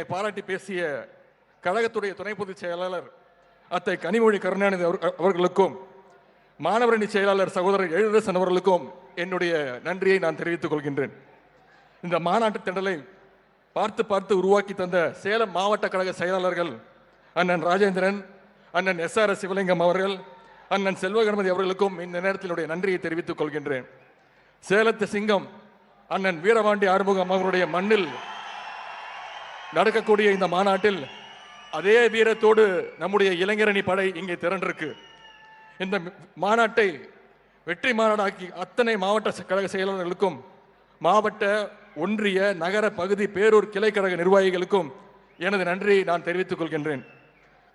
என்னை பாராட்டி பேசிய கழகத்துடைய துணை பொதுச் செயலாளர் அத்தை கனிமொழி கருணாநிதி அவர்களுக்கும் மாணவரணி செயலாளர் சகோதரர் எழிலரசன் அவர்களுக்கும் என்னுடைய நன்றியை நான் தெரிவித்துக் கொள்கின்றேன். இந்த மாநாட்டு திடலை பார்த்து பார்த்து உருவாக்கி தந்த சேலம் மாவட்ட கழக செயலாளர்கள் அண்ணன் ராஜேந்திரன், அண்ணன் SRS சிவலிங்கம் அவர்கள், அண்ணன் செல்வகணபதி அவர்களுக்கும் இந்த நேரத்தினுடைய நன்றியை தெரிவித்துக் கொள்கின்றேன். சேலத்து சிங்கம் அண்ணன் வீரபாண்டி ஆறுமுகம் அவருடைய மண்ணில் நடக்கக்கூடிய இந்த மாநாட்டில் அதே வீரத்தோடு நம்முடைய இளைஞரணி படை இங்கே திரண்டிருக்கு. இந்த மாநாட்டை வெற்றி மாநாடாக்கி அத்தனை மாவட்ட கழக செயலாளர்களுக்கும், மாவட்ட, ஒன்றிய, நகர, பகுதி, பேரூர் கிளை கழக நிர்வாகிகளுக்கும் எனது நன்றியை நான் தெரிவித்துக் கொள்கின்றேன்.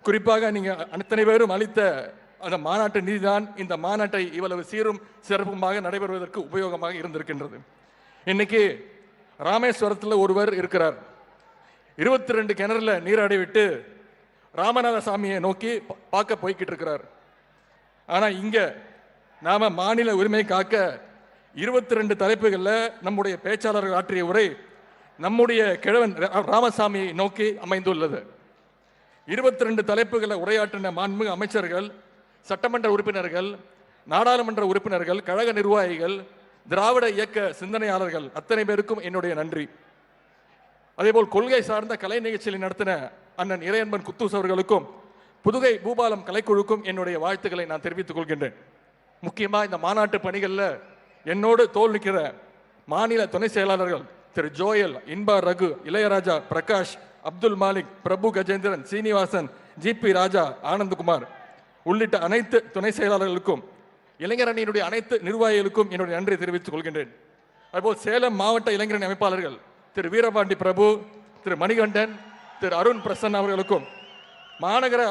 குறிப்பாக நீங்கள் அத்தனை பேரும் அளித்த அந்த மாநாட்டு நிதிதான் இந்த மாநாட்டை இவ்வளவு சீரும் சிறப்புமாக நடைபெறுவதற்கு உபயோகமாக இருந்திருக்கின்றது. இன்னைக்கு ராமேஸ்வரத்தில் ஒருவர் இருக்கிறார். 22 கிணறுல நீராடி விட்டு ராமநாதசாமியை நோக்கி பார்க்க போய்கிட்டு இருக்கிறார். ஆனா இங்க நாம மாநில உரிமை காக்க 22 தலைப்புகளில் நம்முடைய பேச்சாளர்கள் ஆற்றிய உரை நம்முடைய கிழவன் ராமசாமியை நோக்கி அமைந்துள்ளது. 22 தலைப்புகளை உரையாற்றின மாண்புமிகு அமைச்சர்கள், சட்டமன்ற உறுப்பினர்கள், நாடாளுமன்ற உறுப்பினர்கள், கழக நிர்வாகிகள், திராவிட இயக்க சிந்தனையாளர்கள் அத்தனை பேருக்கும் என்னுடைய நன்றி. அதேபோல் கொள்கை சார்ந்த கலை நிகழ்ச்சிகளை நடத்தின அண்ணன் இறையன்பன் குத்தூஸ் அவர்களுக்கும், புதுகை பூபாலம் கலைக்குழுக்கும் என்னுடைய வாழ்த்துக்களை நான் தெரிவித்துக் கொள்கின்றேன். முக்கியமாக இந்த மாநாட்டு பணிகளில் என்னோடு தோல் நிற்கிற மாநில துணை செயலாளர்கள் திரு ஜோயல், இன்பா ரகு, இளையராஜா, பிரகாஷ், அப்துல் மாலிக், பிரபு கஜேந்திரன், சீனிவாசன், GP ராஜா, ஆனந்த்குமார் உள்ளிட்ட அனைத்து துணை செயலாளர்களுக்கும், இளைஞரணியினுடைய அனைத்து நிர்வாகிகளுக்கும் என்னுடைய நன்றியை தெரிவித்துக் கொள்கின்றேன். அதுபோல் சேலம் மாவட்ட இளைஞரணி அமைப்பாளர்கள் திரு வீரபாண்டி பிரபு, திரு மணிகண்டன், திரு அருண் பிரசன் அவர்களுக்கும், மாநகர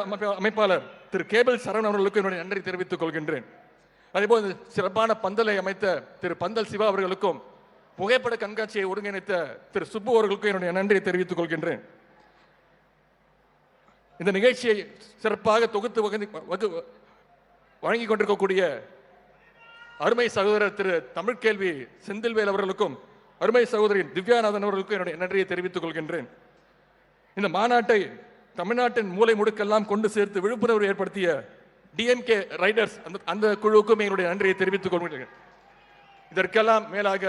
அமைப்பாளர் திரு கேபிள் சரவணன் அவர்களுக்கும் என்னுடைய நன்றி தெரிவித்துக் கொள்கின்றேன். அதேபோல் சிறப்பான பந்தலை அமைத்த திரு பந்தல் சிவா அவர்களுக்கும், புகைப்பட கண்காட்சியை ஒருங்கிணைத்த திரு சுப்பு அவர்களுக்கும் என்னுடைய நன்றியை தெரிவித்துக் கொள்கின்றேன். இந்த நிகழ்ச்சியை சிறப்பாக தொகுத்து வழங்கி கொண்டிருக்கக்கூடிய அருமை சகோதரர் திரு தமிழ்கேள்வி செந்தில்வேல் அவர்களுக்கும், அருமை சகோதரி திவ்யாநாதன் அவர்களுக்கும் என்னுடைய நன்றியை தெரிவித்துக் கொள்கின்றேன். இந்த மாநாட்டை தமிழ்நாட்டின் மூலை முடுக்கெல்லாம் கொண்டு சேர்த்து விழிப்புணர்வு ஏற்படுத்திய DMK ரைடர்ஸ் அந்த குழுவுக்கும் என்னுடைய நன்றியை தெரிவித்துக் கொள்கிறேன். இதற்கெல்லாம் மேலாக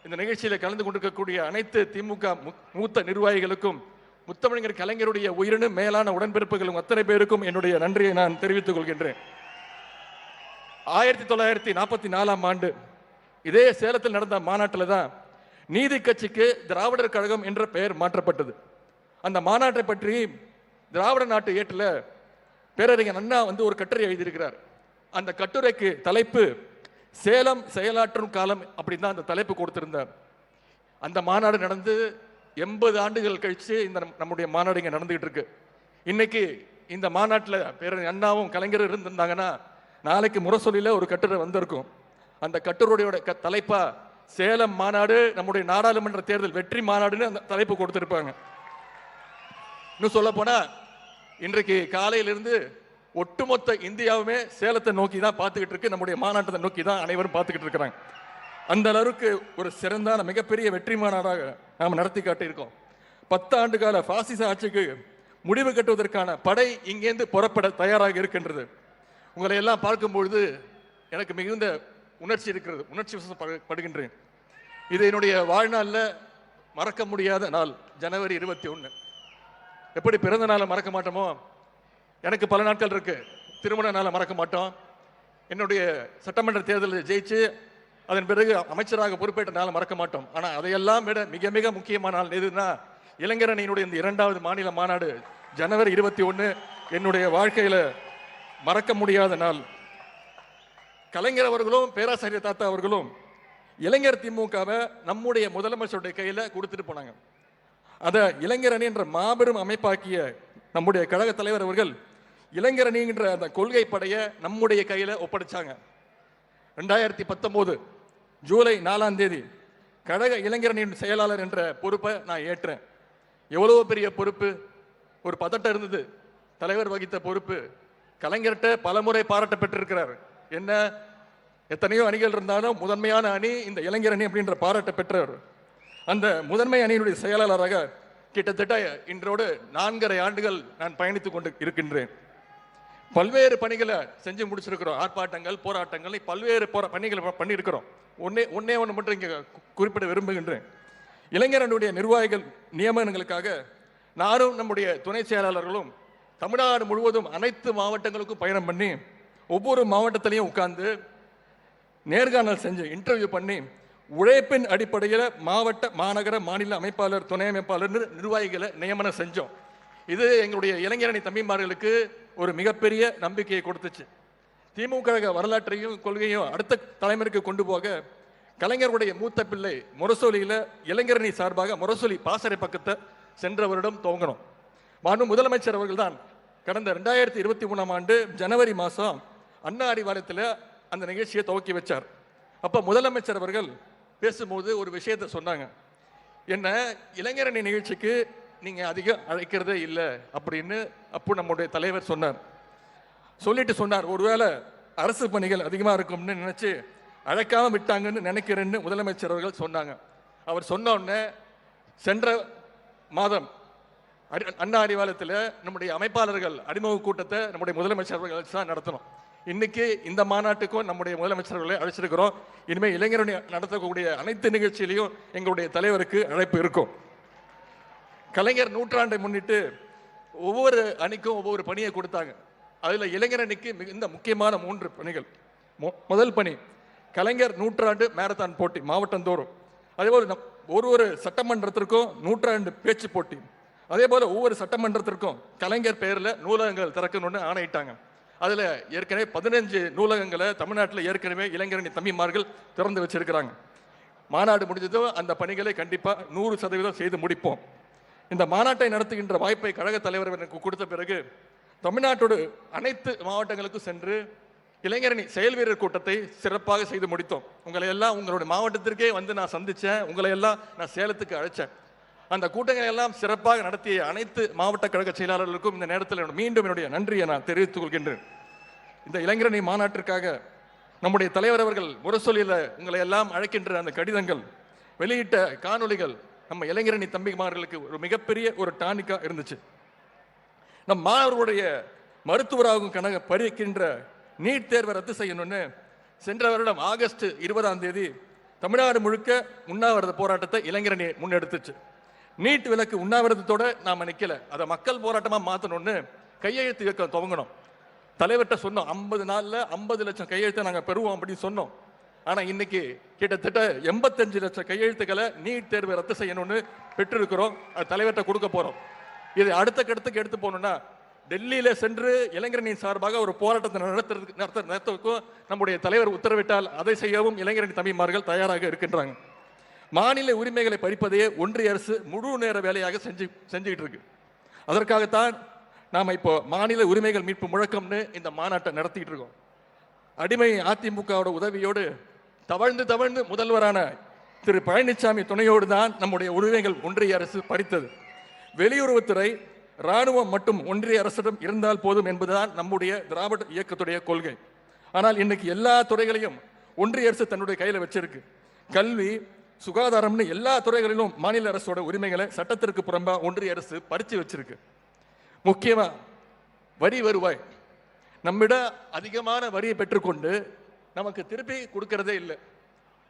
இந்த நிகழ்ச்சியில் கலந்து கொண்டிருக்கக்கூடிய அனைத்து திமுக மூத்த நிர்வாகிகளுக்கும், முத்தமிழர் கலைஞருடைய உயிரினும் மேலான உடன்பிறப்புகளும் அத்தனை பேருக்கும் என்னுடைய நன்றியை நான் தெரிவித்துக் கொள்கின்றேன். 1944ஆம் ஆண்டு இதே சேலத்தில் நடந்த மாநாட்டில் தான் நீதி கட்சிக்கு திராவிடர் கழகம் என்ற பெயர் மாற்றப்பட்டது. அந்த மாநாட்டை பற்றி திராவிட நாட்டு ஏட்டில் பேரறிஞர் அண்ணா ஒரு கட்டுரை எழுதியிருக்கிறார். அந்த கட்டுரைக்கு தலைப்பு சேலம் செயலாற்றும் காலம் அப்படின்னு தான் அந்த தலைப்பு கொடுத்திருந்தார். அந்த மாநாடு நடந்து 80 ஆண்டுகள் கழிச்சு இந்த நம்முடைய மாநாடு இங்கே நடந்துகிட்டு இருக்கு. இன்னைக்கு இந்த மாநாட்டில் பேரறிஞர் அண்ணாவும் கலைஞர் இருந்திருந்தாங்கன்னா நாளைக்கு முரசொலியில் ஒரு கட்டுரை வந்திருக்கும். அந்த கட்டுரையோட தலைப்பா சேலம் மாநாடு நம்முடைய நாடாளுமன்ற தேர்தல் வெற்றி மாநாடுன்னு அந்த தலைப்பு கொடுத்திருப்பாங்க. இன்னும் சொல்ல போனா இன்றைக்கு காலையிலிருந்து ஒட்டுமொத்த இந்தியாவுமே சேலத்தை நோக்கி தான் பார்த்துக்கிட்டு இருக்கு. நம்முடைய மாநாட்டத்தை நோக்கி தான் அனைவரும் பார்த்துக்கிட்டு இருக்கிறாங்க. அந்த அளவுக்கு ஒரு சிறந்தான மிகப்பெரிய வெற்றி மாநாடாக நாம் நடத்தி காட்டியிருக்கோம். 10 ஆண்டு கால பாசிச ஆட்சிக்கு முடிவு கட்டுவதற்கான படை இங்கேருந்து புறப்பட தயாராக இருக்கின்றது. உங்களை எல்லாம் பார்க்கும்பொழுது எனக்கு மிகுந்த உணர்ச்சி இருக்கிறது, உணர்ச்சி வசப்படுகின்றேன். இது என்னுடைய வாழ்நாளில் மறக்க முடியாத நாள். ஜனவரி 21 எப்படி பிறந்த நாளை மறக்க மாட்டோமோ, எனக்கு பல நாட்கள் இருக்கு. திருமண நாளை மறக்க மாட்டோம். என்னுடைய சட்டமன்ற தேர்தலில் ஜெயிச்சு அதன் பிறகு அமைச்சராக பொறுப்பேற்ற நாளை மறக்க மாட்டோம். ஆனால் அதையெல்லாம் விட மிக மிக முக்கியமான நாள் எதுனா இளைஞரணியினுடைய இந்த 2வது மாநில மாநாடு ஜனவரி 21 என்னுடைய வாழ்க்கையில் மறக்க முடியாத நாள். கலைஞர் அவர்களும் பேராசிரியர் தாத்தா அவர்களும் இளைஞர் திமுகவை நம்முடைய முதலமைச்சருடைய கையில் கொடுத்துட்டு போனாங்க. அதை இளைஞரணி என்ற மாபெரும் அமைப்பாக்கிய நம்முடைய கழக தலைவர் அவர்கள் இளைஞரணிங்கிற அந்த கொள்கை படையை நம்முடைய கையில் ஒப்படைச்சாங்க. 2019 ஜூலை 4ஆம் தேதி கழக இளைஞரணியின் செயலாளர் என்ற பொறுப்பை நான் ஏற்றேன். எவ்வளவு பெரிய பொறுப்பு, ஒரு பதட்டம் இருந்தது. தலைவர் வகித்த பொறுப்பு கலைஞர்கிட்ட பலமுறை பாராட்ட பெற்றிருக்கிறார். என்ன எத்தனையோ அணிகள் இருந்தாலும் முதன்மையான அணி இந்த இளைஞர் அணி அப்படின்ற பாராட்ட பெற்றவர். அந்த முதன்மை அணியினுடைய செயலாளராக கிட்டத்தட்ட இன்றோடு 4.5 ஆண்டுகள் நான் பயணித்துக் கொண்டு இருக்கின்றேன். பல்வேறு பணிகளை செஞ்சு முடிச்சிருக்கிறோம். ஆர்ப்பாட்டங்கள், போராட்டங்கள், பல்வேறு பணிகளை பண்ணியிருக்கிறோம். ஒன்னே ஒன்று மட்டும் இங்கே குறிப்பிட விரும்புகின்றேன். இளைஞரனுடைய நிர்வாகிகள் நியமனங்களுக்காக நானும் நம்முடைய துணை செயலாளர்களும் தமிழ்நாடு முழுவதும் அனைத்து மாவட்டங்களுக்கும் பயணம் பண்ணி ஒவ்வொரு மாவட்டத்திலையும் உட்கார்ந்து நேர்காணல் செஞ்சு இன்டர்வியூ பண்ணி உழைப்பின் அடிப்படையில் மாவட்ட, மாநகர, மாநில அமைப்பாளர், துணை அமைப்பாளர், நிர்வாகிகளை நியமனம் செஞ்சோம். இது எங்களுடைய இளைஞரணி தம்பிமார்களுக்கு ஒரு மிகப்பெரிய நம்பிக்கையை கொடுத்துச்சு. திமுக வரலாற்றையும் கொள்கையும் அடுத்த தலைமுறைக்கு கொண்டு போக கலைஞருடைய மூத்த பிள்ளை முரசொலியில் இளைஞரணி சார்பாக முரசொலி பாசறை பக்கத்தை சென்ற வருடம் துவங்கணும். முதலமைச்சர் அவர்கள் தான் கடந்த 2023ஆம் ஆண்டு ஜனவரி மாதம் அண்ணா அறிவாலயத்தில் அந்த நிகழ்ச்சியை துவக்கி வச்சார். அப்போ முதலமைச்சர் அவர்கள் பேசும்போது ஒரு விஷயத்தை சொன்னாங்க. என்ன, இளைஞரணி நிகழ்ச்சிக்கு நீங்கள் அதிகம் அழைக்கிறதே இல்லை அப்படின்னு அப்போ நம்முடைய தலைவர் சொன்னார். சொல்லிட்டு சொன்னார், ஒருவேளை அரசு பணிகள் அதிகமாக இருக்கும்னு நினச்சி அழைக்காமல் விட்டாங்கன்னு நினைக்கிறேன்னு முதலமைச்சர் அவர்கள் சொன்னாங்க. அவர் சொன்னோடனே சென்ற மாதம் அண்ணா அறிவாலயத்தில் நம்முடைய அமைப்பாளர்கள் அறிமுக கூட்டத்தை நம்முடைய முதலமைச்சர் அவர்கள் தான் நடத்தணும். இன்னைக்கு இந்த மாநாட்டுக்கும் நம்முடைய முதலமைச்சர்களை அழைச்சிருக்கிறோம். இனிமேல் இளைஞரணி நடத்தக்கூடிய அனைத்து நிகழ்ச்சியிலையும் எங்களுடைய தலைவருக்கு அழைப்பு இருக்கும். கலைஞர் நூற்றாண்டை முன்னிட்டு ஒவ்வொரு அணிக்கும் ஒவ்வொரு பணியை கொடுத்தாங்க. அதில் இளைஞரணிக்கு மிகுந்த முக்கியமான 3 பணிகள். முதல் பணி கலைஞர் நூற்றாண்டு மேரத்தான் போட்டி மாவட்டந்தோறும். அதேபோல் ஒரு சட்டமன்றத்திற்கும் நூற்றாண்டு பேச்சு போட்டி. அதே போல் ஒவ்வொரு சட்டமன்றத்திற்கும் கலைஞர் பெயரில் நூலகங்கள் திறக்கணும்னு ஆணையிட்டாங்க. அதில் ஏற்கனவே 15 நூலகங்களை தமிழ்நாட்டில் ஏற்கனவே இளைஞரணி தம்பிமார்கள் திறந்து வச்சிருக்கிறாங்க. மாநாடு முடிஞ்சதும் அந்த பணிகளை கண்டிப்பாக 100% செய்து முடிப்போம். இந்த மாநாட்டை நடத்துகின்ற வாய்ப்பை கழக தலைவர் எனக்கு கொடுத்த பிறகு தமிழ்நாட்டோடு அனைத்து மாவட்டங்களுக்கும் சென்று இளைஞரணி செயல் வீரர் கூட்டத்தை சிறப்பாக செய்து முடித்தோம். உங்களை எல்லாம் உங்களுடைய மாவட்டத்திற்கே வந்து நான் சந்தித்தேன். உங்களை எல்லாம் நான் சேலத்துக்கு அழைச்சேன். அந்த கூட்டங்களை எல்லாம் சிறப்பாக நடத்திய அனைத்து மாவட்ட கழக செயலாளர்களுக்கும் இந்த நேரத்தில் மீண்டும் என்னுடைய நன்றியை நான் தெரிவித்துக் கொள்கின்றேன். இந்த இளைஞரணி மாநாட்டிற்காக நம்முடைய தலைவர் அவர்கள் முரசொலியில் உங்களை எல்லாம் அழைக்கின்ற அந்த கடிதங்கள், வெளியிட்ட காணொலிகள் நம்ம இளைஞரணி தம்பிமார்களுக்கு ஒரு மிகப்பெரிய ஒரு டானிக்கா இருந்துச்சு. நம் மாணவர்களுடைய மருத்துவராகும் கணக்கு படிக்கின்ற நீட் தேர்வை ரத்து செய்யணும்னு சென்ற வருடம் ஆகஸ்ட் 20ஆம் தேதி தமிழ்நாடு முழுக்க உண்ணாவிரத போராட்டத்தை இளைஞரணி முன்னெடுத்துச்சு. நீட் விலக்கு உண்ணாவிரதத்தோட நாம நிக்கல, அதை மக்கள் போராட்டமா மாற்றணும்னு கையெழுத்து இயக்கம் துவங்கணும். தலைவர்கிட்ட சொன்னோம், 50 நாள்ல 50 லட்சம் கையெழுத்தை நாங்கள் பெறுவோம் அப்படின்னு சொன்னோம். ஆனால் இன்னைக்கு கிட்டத்தட்ட 85 லட்சம் கையெழுத்துக்களை நீட் தேர்வை ரத்து செய்யணும்னு பெற்றிருக்கிறோம். அது தலைவர்கிட்ட கொடுக்க போறோம். இது அடுத்த கட்டத்துக்கு எடுத்து போகணும்னா டெல்லியில சென்று இளைஞரணியின் சார்பாக ஒரு போராட்டத்தை நடத்துவதற்கும் நம்முடைய தலைவர் உத்தரவிட்டால் அதை செய்யவும் இளைஞரணி தம்பிமார்கள் தயாராக இருக்கின்றாங்க. மாநில உரிமைகளை பறிப்பதையே ஒன்றிய அரசு முழு நேர வேலையாக செஞ்சுக்கிட்டு இருக்கு. அதற்காகத்தான் நாம் இப்போ மாநில உரிமைகள் மீட்பு முழக்கம்னு இந்த மாநாட்டை நடத்திட்டு இருக்கோம். அடிமை அதிமுகவோட உதவியோடு தவழ்ந்து முதல்வரான திரு பழனிசாமி துணையோடு தான் நம்முடைய உரிமைகள் ஒன்றிய அரசு பறித்தது. வெளியுறவுத்துறை, இராணுவம் மட்டும் ஒன்றிய அரசிடம் இருந்தால் போதும் என்பதுதான் நம்முடைய திராவிட இயக்கத்துடைய கொள்கை. ஆனால் இன்னைக்கு எல்லா துறைகளையும் ஒன்றிய அரசு தன்னுடைய கையில் வச்சிருக்கு. கல்வி, சுகாதாரம்னு எல்லா துறைகளிலும் மாநில அரசோட உரிமைகளை சட்டத்திற்கு புறம்பா ஒன்றிய அரசு பறிச்சு வச்சிருக்கு. முக்கியமா வரி வருவாய், நம்மிட அதிகமான வரியை பெற்றுக்கொண்டு நமக்கு திருப்பி கொடுக்கறதே இல்லை.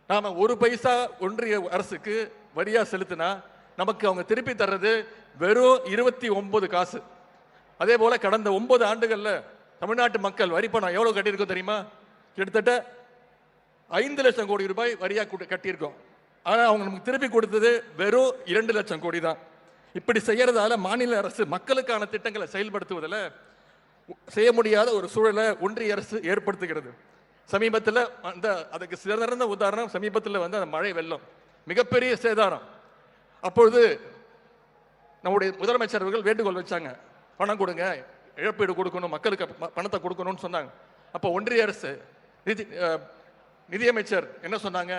நாம 1 பைசா ஒன்றிய அரசுக்கு வரியா செலுத்தினா நமக்கு அவங்க திருப்பி தர்றது வெறும் 29 காசு. அதே போல கடந்த 9 ஆண்டுகள்ல தமிழ்நாட்டு மக்கள் வரி பணம் எவ்வளவு கட்டியிருக்கோம் தெரியுமா? கிட்டத்தட்ட 5 லட்சம் கோடி ரூபாய் வரியா கட்டியிருக்கோம். ஆனா அவங்க நமக்கு திருப்பி கொடுத்தது வெறும் 2 லட்சம் கோடி தான். இப்படி செய்யறதால மாநில அரசு மக்களுக்கான திட்டங்களை செயல்படுத்துவதில் செய்ய முடியாத ஒரு சூழலை ஒன்றிய அரசு ஏற்படுத்துகிறது. சமீபத்தில் அதுக்கு சிறந்த உதாரணம் சமீபத்தில் அந்த மழை வெள்ளம், மிகப்பெரிய சேதாரம். அப்பொழுது நம்முடைய முதலமைச்சர் அவர்கள் வேண்டுகோள் வச்சாங்க, பணம் கொடுங்க, இழப்பீடு கொடுக்கணும், மக்களுக்கு பணத்தை கொடுக்கணும்னு சொன்னாங்க. அப்போ ஒன்றிய அரசு நிதியமைச்சர் என்ன சொன்னாங்க,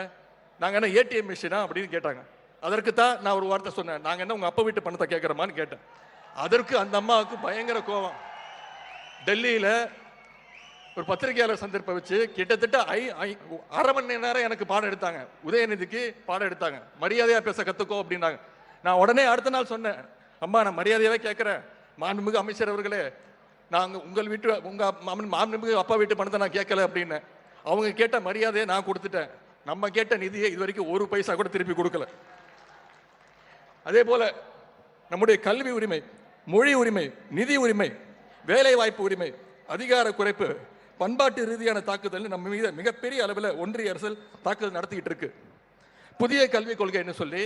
நாங்கள் என்ன ஏடிஎம் மிஷினா அப்படின்னு கேட்டாங்க. அதற்கு தான் நான் ஒரு வார்த்தை சொன்னேன், நாங்கள் என்ன உங்கள் அப்பா வீட்டு பணத்தை கேட்குறோமான்னு கேட்டேன். அதற்கு அந்த அம்மாவுக்கு பயங்கர கோபம். டெல்லியில் ஒரு பத்திரிகையாளர் சந்திப்பை வச்சு கிட்டத்தட்ட 1/2 மணி நேரம் எனக்கு பாடம் எடுத்தாங்க. உதயநிதிக்கு பாடம் எடுத்தாங்க. மரியாதையாக பேச கற்றுக்கோ அப்படின்னாங்க. நான் உடனே அடுத்த நாள் சொன்னேன், அம்மா நான் மரியாதையாவே கேட்கிறேன், மாண்புமிகு அமைச்சர் அவர்களே, நாங்கள் உங்கள் வீட்டு மாண்புமிகு அப்பா வீட்டு பணத்தை நான் கேட்கல அப்படின்னு. அவங்க கேட்ட மரியாதையை நான் கொடுத்துட்டேன். நம்ம கேட்ட நிதியை இது வரைக்கும் ஒரு பைசா கூட திருப்பி கொடுக்கல. அதே போல நம்முடைய கல்வி உரிமை, மொழி உரிமை, நிதி உரிமை, வேலை வாய்ப்பு உரிமை, அதிகார குறைப்பு, பண்பாட்டு ரீதியான தாக்குதல் நம்ம மீது மிகப்பெரிய அளவில் ஒன்றிய அரசு தாக்குதல் நடத்திக்கிட்டு இருக்கு. புதிய கல்விக் கொள்கைன்னு சொல்லி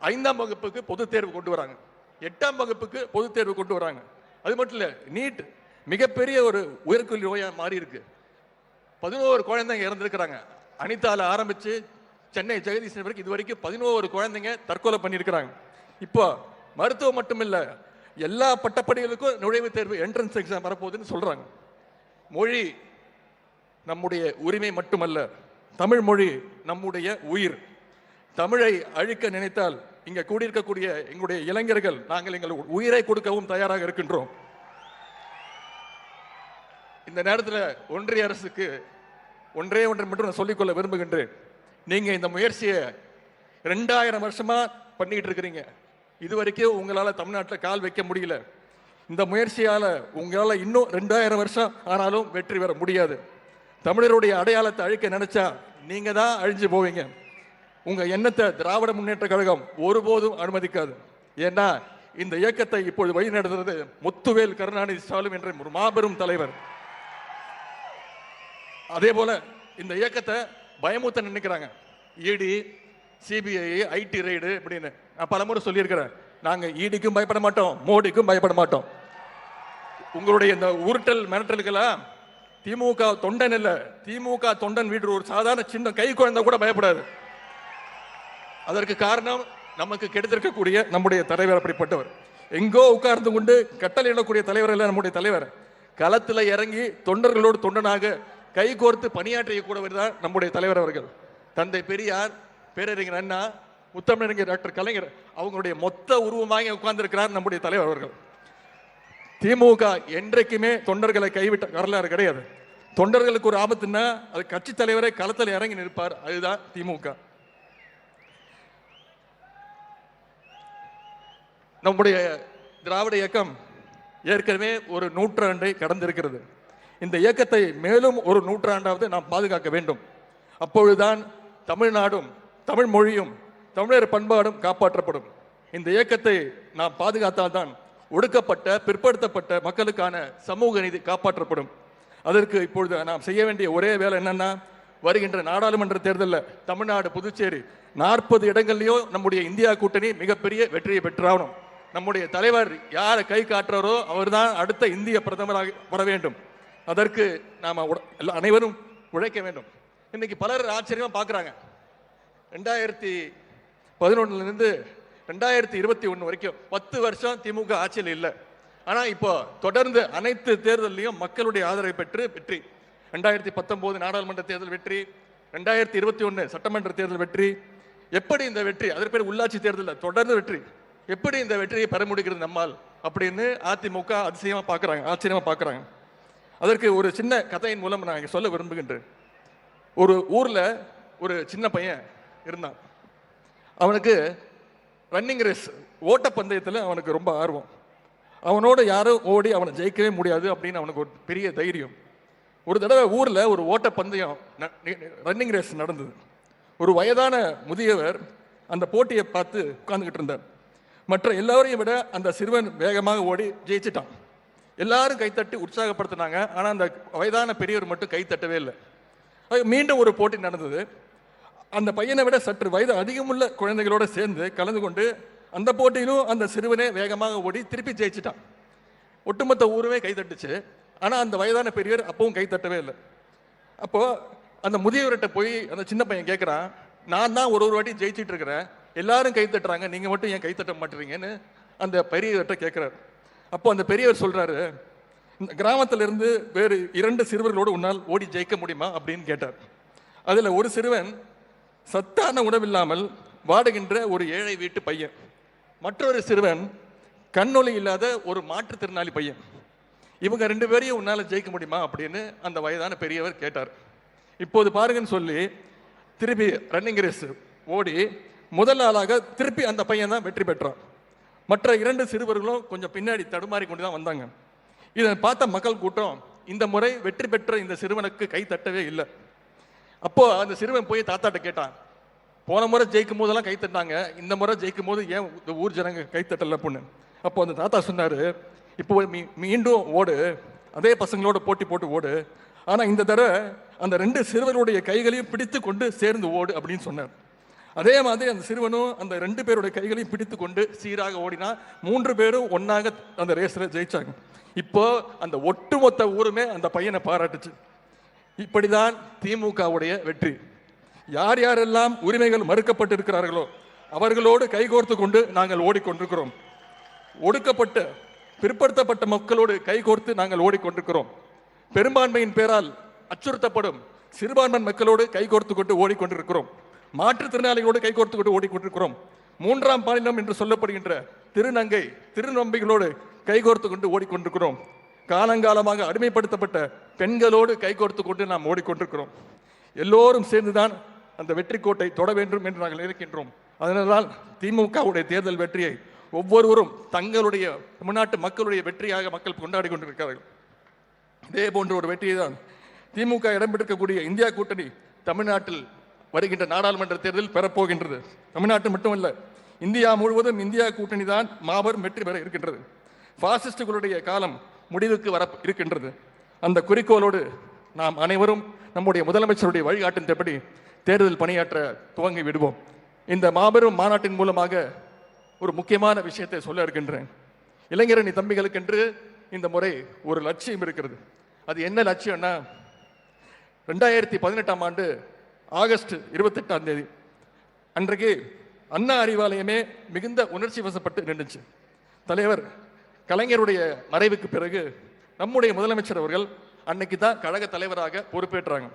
5ஆம் வகுப்புக்கு பொதுத் தேர்வு கொண்டு வராங்க, 8ஆம் வகுப்புக்கு பொதுத் தேர்வு கொண்டு வராங்க. அது மட்டும் இல்லை, நீட் மிகப்பெரிய ஒரு உயர்கல்வி நோயாக மாறி இருக்கு. 11 குழந்தைங்க இறந்துருக்கிறாங்க. அனிதால ஆரம்பிச்சு சென்னை ஜெகதீசன் வரைக்கும் இது வரைக்கும் 11 குழந்தைங்க தற்கொலை பண்ணியிருக்கிறாங்க. இப்போ மருத்துவம் மட்டும் இல்லை, எல்லா பட்டப்படிகளுக்கும் நுழைவுத் தேர்வு என்ட்ரன்ஸ் எக்ஸாம் வரப்போகுதுன்னு சொல்றாங்க. மொழி நம்முடைய உரிமை மட்டுமல்ல, தமிழ் மொழி நம்முடைய உயிர். தமிழை அழிக்க நினைத்தால் இங்க கூடியிருக்கக்கூடிய எங்களுடைய இளைஞர்கள் நாங்கள் எங்கள் உயிரை கொடுக்கவும் தயாராக இருக்கின்றோம். இந்த நேரத்தில் ஒன்றிய அரசுக்கு ஒன்றே ஒன்றை மட்டும் நான் சொல்லிக்கொள்ள விரும்புகின்றேன். நீங்க இந்த முயற்சியை 2000 வருஷமா பண்ணிட்டு இருக்கிறீங்க. இதுவரைக்கும் உங்களால தமிழ்நாட்டில் கால் வைக்க முடியல. இந்த முயற்சியால உங்களால இன்னும் 2000 வருஷம் ஆனாலும் வெற்றி பெற முடியாது. தமிழருடைய அடையாளத்தை அழிக்க நினைச்சா நீங்க தான் அழிஞ்சு போவீங்க. உங்க எண்ணத்தை திராவிட முன்னேற்ற கழகம் ஒருபோதும் அனுமதிக்காது. ஏன்னா இந்த இயக்கத்தை இப்பொழுது வழி நடத்துறது முத்துவேல் கருணாநிதி ஸ்டாலின் என்ற ஒரு மாபெரும் தலைவர். அதே போல இந்த இயக்கத்தை பயமுத்த நினைக்கிறாங்க. இடி, சிபிஐ, ஐடி ரைடு அப்படின்னு நான் பலமுறை சொல்லியிருக்கிறேன். நாங்க ஈடிக்கும் பயப்பட மாட்டோம், மோடிக்கும் பயப்பட மாட்டோம். உங்களுடைய இந்த உருட்டல் மிரட்டல்களா திமுக தொண்டன் இல்ல, திமுக தொண்டன் வீடு ஒரு சாதாரண சின்ன கை குழந்தை கூட பயப்படாது. அதற்கு காரணம் நமக்கு கிடைத்திருக்கக்கூடிய நம்முடைய தலைவர் அப்படிப்பட்டவர். எங்கோ உட்கார்ந்து கொண்டு கட்டளையிடக்கூடிய தலைவர் இல்ல நம்முடைய தலைவர். களத்தில் இறங்கி தொண்டர்களோடு தொண்டனாக கை கோர்த்து பணியாற்றிய கூடவர் தான் நம்முடைய தலைவர் அவர்கள். தந்தை பெரியார், பேரறிஞர் அண்ணா, முத்தமிழறிஞர் டாக்டர் கலைஞர் அவங்களுடைய மொத்த உருவமாக உட்கார்ந்து இருக்கிறார் நம்முடைய தலைவர் அவர்கள். திமுக என்றைக்குமே தொண்டர்களை கைவிட்ட வரலாறு கிடையாது. தொண்டர்களுக்கு ஒரு ஆபத்துன்னா அது கட்சி தலைவரை களத்தில் இறங்கி நிற்பார். அதுதான் திமுக. நம்முடைய திராவிட இயக்கம் ஏற்கனவே ஒரு நூற்றாண்டை கடந்திருக்கிறது. இந்த இயக்கத்தை மேலும் ஒரு நூற்றாண்டாவது நாம் பாதுகாக்க வேண்டும். அப்பொழுதுதான் தமிழ்நாடும் தமிழ் மொழியும் தமிழர் பண்பாடும் காப்பாற்றப்படும். இந்த இயக்கத்தை நாம் பாதுகாத்தால்தான் ஒடுக்கப்பட்ட பிற்படுத்தப்பட்ட மக்களுக்கான சமூக நீதி காப்பாற்றப்படும். அதற்கு இப்பொழுது நாம் செய்ய வேண்டிய ஒரே வேலை என்னன்னா, வருகின்ற நாடாளுமன்ற தேர்தலில் தமிழ்நாடு, புதுச்சேரி 40 இடங்கள்லையும் நம்முடைய இந்தியா கூட்டணி மிகப்பெரிய வெற்றியை பெற்றாகணும். நம்முடைய தலைவர் யாரை கை காட்டுறாரோ அவர் தான் அடுத்த இந்திய பிரதமராக வர வேண்டும். அதற்கு நாம் அனைவரும் உழைக்க வேண்டும். இன்னைக்கு பலர் ஆச்சரியமா பார்க்குறாங்க. 2011 2021 வரைக்கும் 10 வருஷம் திமுக ஆட்சியில் இல்லை. ஆனால் இப்போ தொடர்ந்து அனைத்து தேர்தலையும் மக்களுடைய ஆதரவை பெற்று வெற்றி. 2019 நாடாளுமன்ற தேர்தல் வெற்றி, 2021 சட்டமன்ற தேர்தல் வெற்றி. எப்படி இந்த வெற்றி, அதற்கு பேர் உள்ளாட்சி தேர்தலில் தொடர்ந்து வெற்றி, எப்படி இந்த வெற்றியை பெற முடிகிறது நம்மால் அப்படின்னு அதிமுக அதிசயமா பார்க்குறாங்க, ஆச்சரியமா பார்க்குறாங்க. அதற்கு ஒரு சின்ன கதையின் மூலம் நான் சொல்ல விரும்புகின்றேன். ஒரு ஊரில் ஒரு சின்ன பையன் இருந்தான். அவனுக்கு ரன்னிங் ரேஸ், ஓட்டப்பந்தயத்தில் அவனுக்கு ரொம்ப ஆர்வம். அவனோட யாரும் ஓடி அவனை ஜெயிக்கவே முடியாது அப்படின்னு அவனுக்கு ஒரு பெரிய தைரியம். ஒரு தடவை ஊரில் ஒரு ஓட்டப்பந்தயம் ரன்னிங் ரேஸ் நடந்தது. ஒரு வயதான முதியவர் அந்த போட்டியை பார்த்து உட்கார்ந்துக்கிட்டு இருந்தார். மற்ற எல்லாரையும் விட அந்த சிறுவன் வேகமாக ஓடி ஜெயிச்சிட்டான். எல்லாரும் கைத்தட்டி உற்சாகப்படுத்தினாங்க. ஆனால் அந்த வயதான பெரியவர் மட்டும் கைத்தட்டவே இல்லை. மீண்டும் ஒரு போட்டி நடந்தது. அந்த பையனை விட சற்று வயது அதிகமுள்ள குழந்தைகளோடு சேர்ந்து கலந்து கொண்டு அந்த போட்டியிலும் அந்த சிறுவனே வேகமாக ஓடி திருப்பி ஜெயிச்சிட்டான். ஒட்டுமொத்த ஊருமே கைத்தட்டுச்சு. ஆனால் அந்த வயதான பெரியவர் அப்பவும் கைத்தட்டவே இல்லை. அப்போது அந்த முதியவர்கிட்ட போய் அந்த சின்ன பையன் கேட்குறான், நான் தான் ஒரு வாட்டி ஜெயிச்சிட்டு இருக்கிறேன், எல்லாரும் கைத்தட்டுறாங்க, நீங்கள் மட்டும் ஏன் கைத்தட்ட மாட்டேறீங்கன்னு அந்த பெரியவர்கிட்ட கேட்குறாரு. அப்போ அந்த பெரியவர் சொல்கிறாரு, இந்த கிராமத்திலிருந்து வேறு 2 சிறுவர்களோடு உன்னால் ஓடி ஜெயிக்க முடியுமா அப்படின்னு கேட்டார். அதில் ஒரு சிறுவன் சத்தான உணவில்லாமல் வாடுகின்ற ஒரு ஏழை வீட்டு பையன், மற்றொரு சிறுவன் கண்ணொலி இல்லாத ஒரு மாற்றுத்திறனாளி பையன். இவங்க 2 பேரையும் உன்னால் ஜெயிக்க முடியுமா அப்படின்னு அந்த வயதான பெரியவர் கேட்டார். இப்போது பாருங்கன்னு சொல்லி திருப்பி ரன்னிங் ரேஸ் ஓடி முதல் ஆளாக திருப்பி அந்த பையன் தான் வெற்றி பெற்றான். மற்ற 2 சிறுவர்களும் கொஞ்சம் பின்னாடி தடுமாறி கொண்டு தான் வந்தாங்க. இதை பார்த்த மக்கள் கூட்டம் இந்த முறை வெற்றி பெற்ற இந்த சிறுவனுக்கு கை தட்டவே இல்லை. அப்போ அந்த சிறுவன் போய் தாத்தாட்ட கேட்டான், போன முறை ஜெயிக்கும் போதெல்லாம் கை தட்டாங்க, இந்த முறை ஜெயிக்கும் போது ஏன் இந்த ஊர் ஜனங்க கை தட்டல பொண்ணு? அப்போ அந்த தாத்தா சொன்னாரு, இப்போ மீண்டும் ஓடு, அதே பசங்களோட போட்டி போட்டு ஓடு, ஆனா இந்த தடவை அந்த 2 சிறுவர்களுடைய கைகளையும் பிடித்து கொண்டு சேர்ந்து ஓடு அப்படின்னு சொன்னார். அதே மாதிரி அந்த சிறுவனும் அந்த 2 பேருடைய கைகளையும் பிடித்து கொண்டு சீராக ஓடினா 3 பேரும் ஒன்னாக அந்த ரேஸ்ல ஜெயிச்சாங்க. இப்போ அந்த ஒட்டுமொத்த ஊருமே அந்த பையனை பாராட்டுச்சு. இப்படிதான் திமுகவுடைய வெற்றி. யார் யாரெல்லாம் உரிமைகள் மறுக்கப்பட்டிருக்கிறார்களோ அவர்களோடு கைகோர்த்து கொண்டு நாங்கள் ஓடிக்கொண்டிருக்கிறோம். ஒடுக்கப்பட்ட பிற்படுத்தப்பட்ட மக்களோடு கைகோர்த்து நாங்கள் ஓடிக்கொண்டிருக்கிறோம். பெரும்பான்மையின் பேரால் அச்சுறுத்தப்படும் சிறுபான்மை மக்களோடு கைகோர்த்து கொண்டு ஓடிக்கொண்டிருக்கிறோம். மாற்றுத்திறனாளிகளோடு கைகோர்த்து கொண்டு ஓடிக்கொண்டிருக்கிறோம். 3ஆம் பாலினம் என்று சொல்லப்படுகின்ற திருநங்கை திருநம்பிகளோடு கைகோர்த்து கொண்டு ஓடிக்கொண்டிருக்கிறோம். காலங்காலமாக அடிமைப்படுத்தப்பட்ட பெண்களோடு கைகோர்த்து கொண்டு நாம் ஓடிக்கொண்டிருக்கிறோம். எல்லோரும் சேர்ந்துதான் அந்த வெற்றி கோட்டை தொட வேண்டும் என்று நாங்கள் இருக்கின்றோம். அதனால் திமுகவுடைய தேர்தல் வெற்றியை ஒவ்வொருவரும் தங்களுடைய தமிழ்நாட்டு மக்களுடைய வெற்றியாக மக்கள் கொண்டாடி கொண்டிருக்கிறார்கள். இதே போன்ற ஒரு வெற்றியை தான் திமுக இடம்பெற்றிருக்கக்கூடிய இந்தியா கூட்டணி தமிழ்நாட்டில் வருகின்ற நாடாளுமன்ற தேர்தலில் பெறப்போகின்றது. தமிழ்நாட்டு மட்டுமல்ல, இந்தியா முழுவதும் இந்தியா கூட்டணி தான் மாபெரும் வெற்றி பெற இருக்கின்றது. பாசிஸ்டுகளுடைய காலம் முடிவுக்கு வர இருக்கின்றது. அந்த குறிக்கோளோடு நாம் அனைவரும் நம்முடைய முதலமைச்சருடைய வழிகாட்டின்படி தேர்தல் பணியாற்ற துவங்கி விடுவோம். இந்த மாபெரும் மாநாட்டின் மூலமாக ஒரு முக்கியமான விஷயத்தை சொல்ல இருக்கின்றேன். இளைஞரணி தம்பிகளுக்கென்று இந்த முறை ஒரு லட்சியம் இருக்கிறது. அது என்ன லட்சியம்னா, 2018ஆம் ஆண்டு ஆகஸ்ட் 28ஆம் தேதி அன்றைக்கு அண்ணா அறிவாலயமே மிகுந்த உணர்ச்சி வசப்பட்டு நின்றுச்சு. தலைவர் கலைஞருடைய மறைவுக்கு பிறகு நம்முடைய முதலமைச்சர் அவர்கள் அன்னைக்கு தான் கழக தலைவராக பொறுப்பேற்றாங்க.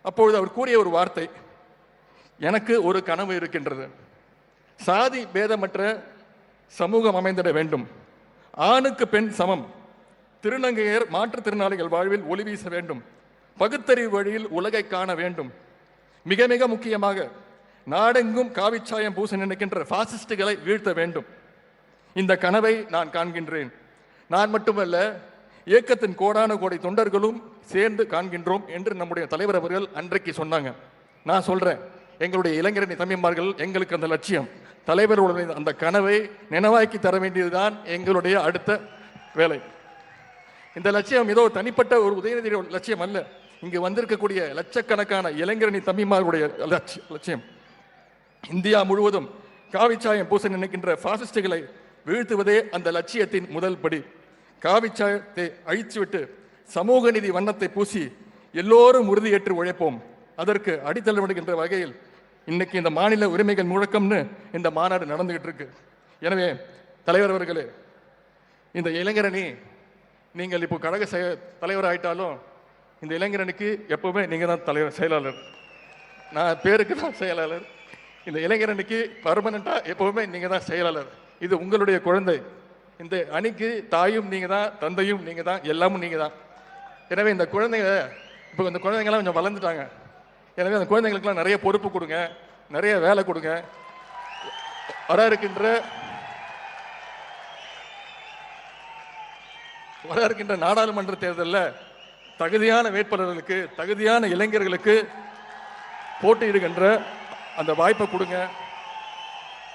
அப்பொழுது அவர் கூறிய ஒரு வார்த்தை, எனக்கு ஒரு கனவு இருக்கின்றது, சாதி பேதமற்ற சமூகம் அமைந்திட வேண்டும், ஆணுக்கு பெண் சமம், திருநங்கையர் மாற்றுத்திறனாளிகள் வாழ்வில் ஒளி வீச வேண்டும், பகுத்தறிவு வழியில் உலகை காண வேண்டும், மிக மிக முக்கியமாக நாடெங்கும் காவிச்சாயம் பூச நினைக்கின்ற பாசிஸ்டுகளை வீழ்த்த வேண்டும். இந்த கனவை நான் காண்கின்றேன். நான் மட்டுமல்ல, இயக்கத்தின் கோடான கோடி தொண்டர்களும் சேர்ந்து காண்கின்றோம் என்று நம்முடைய தலைவர் அவர்கள் அன்றைக்கு சொன்னாங்க. நான் சொல்றேன், எங்களுடைய இளைஞரணி தம்பிமார்கள் எங்களுக்கு அந்த லட்சியம், தலைவர்களுடைய அந்த கனவை நினைவாக்கி தர வேண்டியதுதான் எங்களுடைய அடுத்த வேலை. இந்த லட்சியம் ஏதோ தனிப்பட்ட ஒரு உதயநிதி லட்சியம் அல்ல, இங்கு வந்திருக்கக்கூடிய லட்சக்கணக்கான இளைஞரணி தம்பிமார்களுடைய லட்சியம். இந்தியா முழுவதும் காவிச்சாயம் பூச நினைக்கின்ற பாசிஸ்டுகளை வீழ்த்துவதே அந்த லட்சியத்தின் முதல் படி. காவிச்சாயத்தை அழித்துவிட்டு சமூக நீதி வண்ணத்தை பூசி எல்லோரும் உறுதியேற்று உழைப்போம். அதற்கு அடித்தளமிடுகின்ற வகையில் இன்னைக்கு இந்த மாநில உரிமைகள் முழக்கம்னு இந்த மாநாடு நடந்துகிட்டு இருக்கு. எனவே தலைவர் அவர்களே, இந்த இளைஞரணி நீங்கள் இப்போ கழக தலைவர் ஆயிட்டாலும் இந்த இளைஞரணிக்கு எப்பவுமே நீங்க தான் தலைவர், செயலாளர். நான் பேருக்கு தான் செயலாளர். இந்த இளைஞரணிக்கு பர்மனண்டா எப்பவுமே நீங்க தான் செயலாளர். இது உங்களுடைய குழந்தை. இந்த அணிக்கு தாயும் நீங்க தான், தந்தையும் நீங்க தான், எல்லாமும் நீங்க தான். எனவே இந்த குழந்தைங்க இப்போ இந்த குழந்தைங்கலாம் கொஞ்சம் வளர்ந்துட்டாங்க. எனவே அந்த குழந்தைங்களுக்குலாம் நிறைய பொறுப்பு கொடுங்க, நிறைய வேலை கொடுங்க. வர இருக்கின்ற நாடாளுமன்ற தேர்தலில் தகுதியான வேட்பாளர்களுக்கு, தகுதியான இளைஞர்களுக்கு போட்டியிடுகின்ற அந்த வாய்ப்பை கொடுங்க.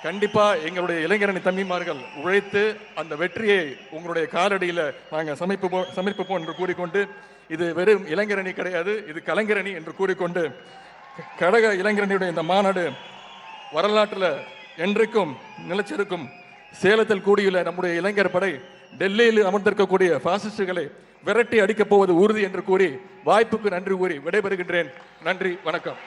கண்டிப்பா எங்களுடைய இளைஞரணி தம்பிமார்கள் உழைத்து அந்த வெற்றியை உங்களுடைய காலடியில் நாங்கள் சமர்ப்பிப்போம் என்று கூறிக்கொண்டு, இது வெறும் இளைஞரணி கிடையாது, இது கலைஞரணி என்று கூறிக்கொண்டு, கழக இளைஞரணியுடைய இந்த மாநாடு வரலாற்றில் என்றைக்கும் நிலைச்சிருக்கும். சேலத்தில் கூடியுள்ள நம்முடைய இளைஞர் படை டெல்லியில் அமர்ந்திருக்கக்கூடிய பாசிஸ்டுகளை விரட்டி அடிக்கப் போவது உறுதி என்று கூறி வாய்ப்புக்கு நன்றி கூறி விடைபெறுகின்றேன். நன்றி, வணக்கம்.